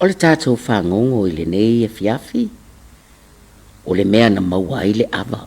O le tātou whangongo I le nei e fiafi. O le mea na maua I le ava.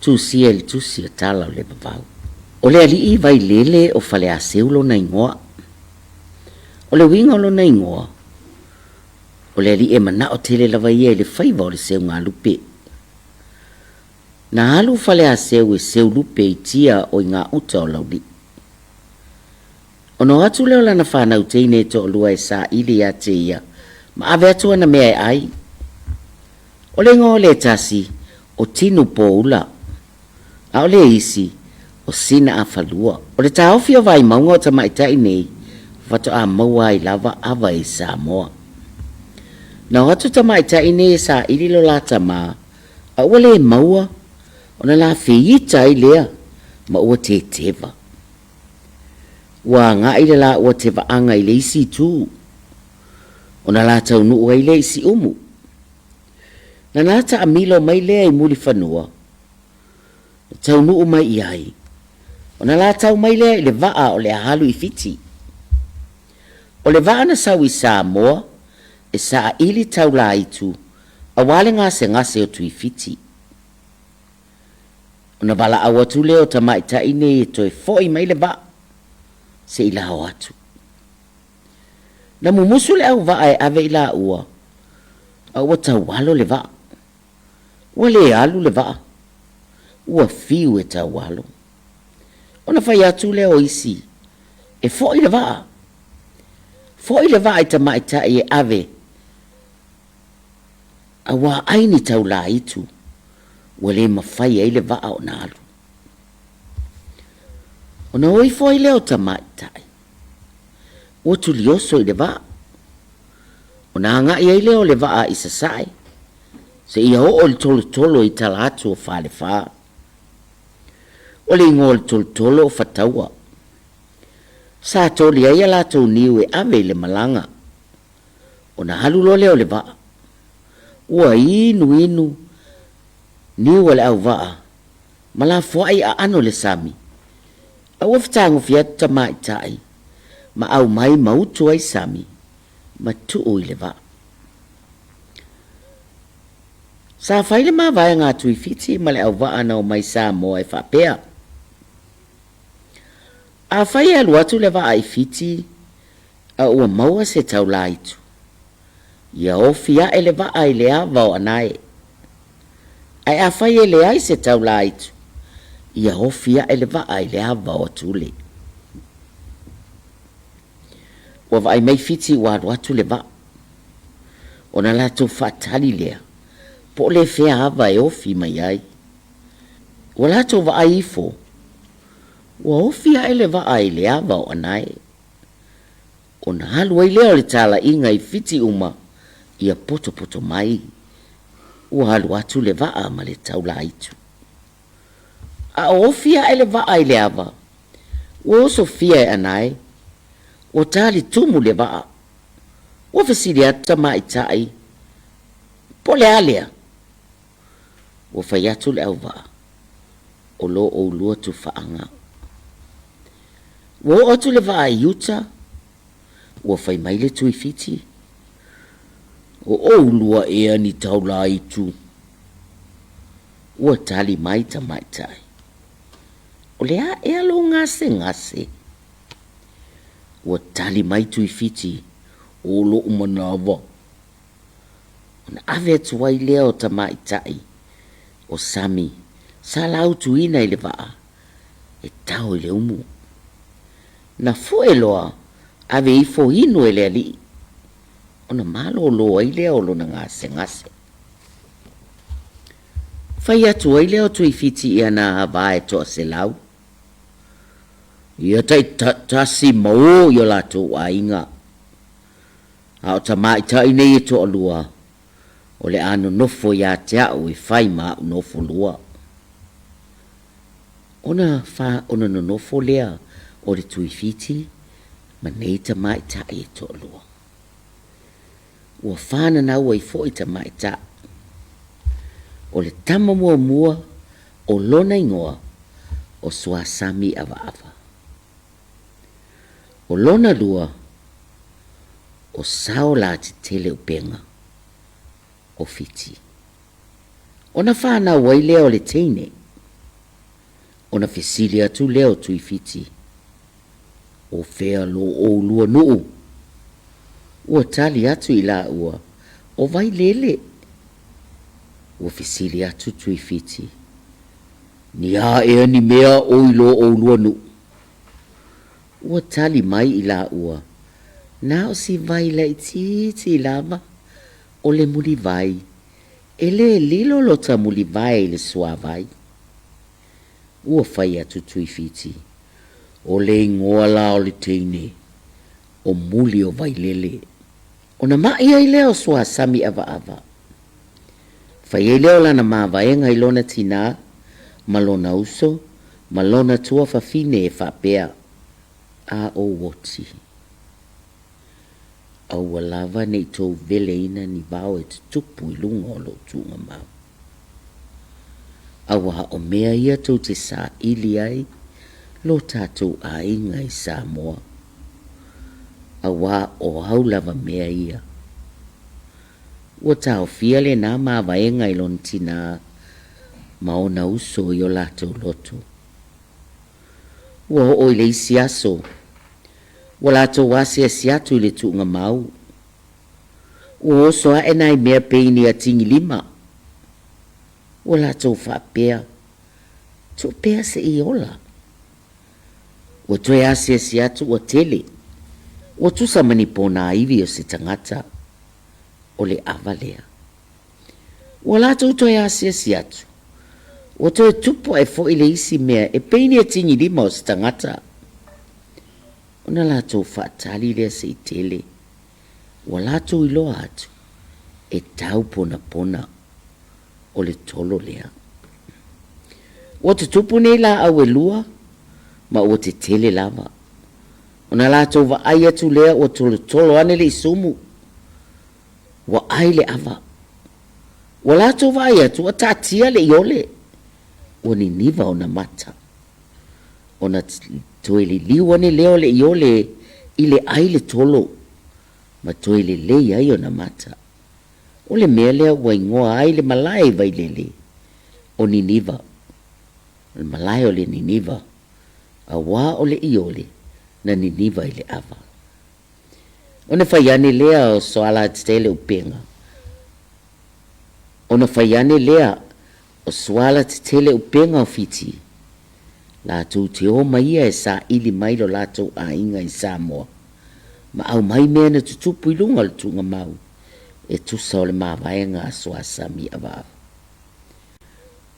Tusia le tusia tala o le vavau. O le ali I vai lele o fale a seulo na ingoa. O le winga o lo na ingoa. O le ali e mana o tele lava ia I le whaiva o le seu ngā lupe. Na halu fale a seu e seu lupe I tia o I ngā uta o lauli. O no atu leo lana whanau teine to o lua e sa ili a te ia. Ma ave atua na mea e ai. O le ngō le tasi o tinu po ula. A o le isi o sina a falua. O le taofi o vai maunga o tamaitai nei. Fato a maua I lava ava I Samoa. Na watu tamaitai nei sa ili lo la tama. A ua le maua. O na la whiita I lea. Ma ua te teva. Wa ngā ila la ua te vaanga I le isi tū. O na la tau nuu I le isi umu. Na nata a milo mai lea I muli whanua. Tau nuu mai I ai. O na la tau mai lea I le vaa o le ahalu I fiti. O le vaa na sau I Samoa. E saa ili tau la itu. A wale ngase o tu I fiti. O na wala awatu leo tamaita ine e toi foi mai le vaa. Se ila hao atu. Na mumusu le au vaa e ave ila ua. A ua tau walo le vaa. Ua le alu le vaa. Ua fiu e tau walo. O na fai atu leo isi. E foi le vaa. Foi le vaa I tamaita e ave. A wa aini tau la itu. Ua le mawhai e le vaa o na alu. O na oi foi leo tamaitai. Ua tulioso I le vaa. O na anga I leo le vaa I sasai. Se ia o le tolo I talatu o whale whaa. O le ingo le tolo o whataua. Sa toli ai ala tau niu e ave le malanga. O na halu lo leo le vaa. Ua inu. Niu le au vaa. Mala fuai a ano le sami. A waftango fiat tamaitai. Ma au mai mautu ai sami. Ma tuu I le vaa. Sa whaile ma vai ngā tui fiti ma le au vaa na o mai Samoa e whapea. A whai alu atu le vaa I fiti. A ua maua se tau la itu. Ia ofia e le vaa I le avao anae. Ai a whai e le ai se tau la itu. Ia ofia e le vaa I le avao atule. Ua vai mai fiti ua alu atu le vaa. O na lato whatali lea. Po le fea hava e ofi mai ai. Ua lato vaa ifo. Ua ofia e le vaa I le avao anae. O na halu ai leo le tala inga I fiti uma. Ia poto mai. Ua halu atu le vaa ma le taula itu. A ofia e le vaa I le ava. Ua oso fia e anae. Ua tali tumu le vaa. Ua fasili ata maitai. Po le alea. Ua fai atu le au vaa. O lo o lua tu faanga. Ua o atu le vaa I uta. Ua fai mai le tui fiti. O lua ea ni taula itu. Ua tali mai tamaitai. O lea ea lo ngase. Ua tali mai tui fiti. O lo umanava. O na ave atuai lea o tamaitai. O sami. Sa lau tuina I le vaa. E tau I le umu. Na fue loa. Ave ifo hino e le ali. O na malo lo ai lea o lo na ngase. Fai atu ai lea o tui fiti ia na hava e toa se lau. Ia tai tasi mau ia lato a inga. A o tamaitai nei e toa lua. O le ano nofo ia te au e fai ma nofo lua. Ona nofo lea o le tui fiti. Ma nei tamaitai e toa lua. Ua whana na ua I fo I tamaita. O le tama mua o lona ingoa o sua sami ava. O lona lua o sao la te tele upenga o fiti. Ona whana wai leo le teine. Ona fisili atu leo tui fiti. O fea lo o lua nuu. Ua tali atu i la ua. O vai lele. Ua fisili atu tui fiti. Ni a ea ni mea o ilo o lua nuu. Ua tali mai i la ua. Na o si vai la iti lava. O le muli vai. Ele lilo lo ta muli vai le sua vai. Ua fai atu tui fiti. O le ingoa la o le teine. O muli o vai lele. O na mai ai leo sua sami ava ava. Fai ai leo lana maa vaenga i lona tina. Malona uso. Malona tua fafine e fapea. A o woti. Au lava nei tau vele ina ni vau e tupu i lunga o lo tunga mau. Awa o mea ia tau te sa ili ai, lo tātou a inga i Samoa. Awa o hau lava mea ia. Ua tau fiale nā maa vaenga i lon tina maona uso i o lātou loto. Ua o i le isi aso. Ua lātou wasi a siatu i le tuunga mau. Ua oso a enai mea peini a tingi lima. Ua lātou whapea. Tu pea se i ola. Ua toe asi a siatu ua tele. Ua tusa manipona iwi o se tangata. O le avalea. Ua lātou toe asi a siatu. Ua toe tupo e fo i le isi mea e peini a tingi lima o se tangata. Ona lātou whaatali lea se i tele. Ua lātou i loa atu. E tau pona pona. O le tolo lea. Ua te tupu nei la au e lua. Ma ua te tele lava. Ona lātou wa ai atu lea ua tolo ane le isumu. Ua ai le ava. Ua lātou wa ai atu a tātia le iole. Ua ni niva ona mata. Ona toe le liwa ne leo le iole i le ai le tolo. Ma toe le lei ai ona mata. O le mea lea ua ingoa ai le malai vai lele. O Niniva. Le malai o le Niniva. A wā o le iole na Niniva i le ava. Ona whaiane lea o soala tele upenga. Ona whaiane lea o soala tele upenga o fiti. Lātou te o maia e sa ili mai lo lātou a inga i Samoa. Ma au mai mea na tutupu i lunga le tunga mau. E tusa o le mawaenga a soa sami awa.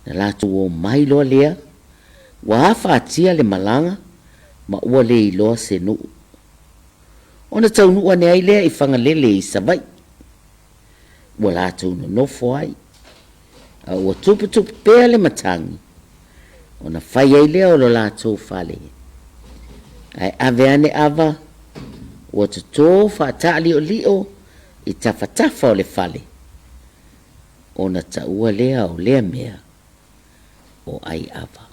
Na lātou o mai loa lea. Wa hafa atia le malanga. Ma ua le i loa se nuu. Ona tau nua ne ai lea i whangalele i savai. Ua lātou no nofo ai. A ua tupu pēa le matangi. Ona whai ai lea o lo lātou whale. Ai ave ane ava. Ua tuto whaatali o lio. I tawhatafa o le whale. Ona ta ua lea o lea mea. O ai ava.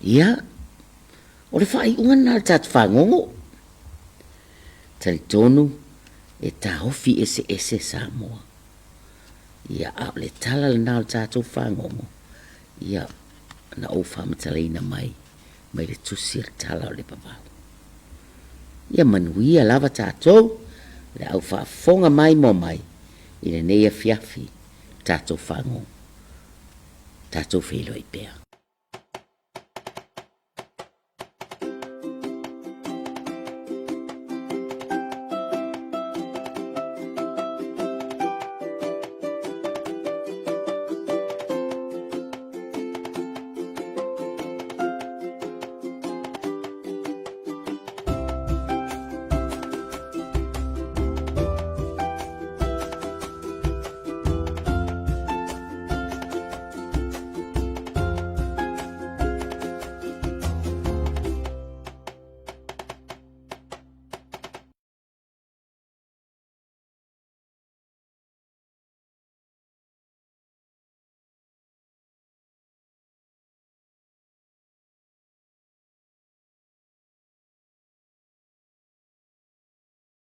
Ia. O le whai unga nā tatu whangongo. Tari tonu. E ta hofi ese Samoa. Ia au le tala le nāo tātou whangongo. Ia na o whamataleina mai. Mai le tusi le tala o le papau. Ia manuia lava tātou. Le au whaafonga mai mo mai. I le neia fiafi tātou whangongo. Tātou whilo i pēa.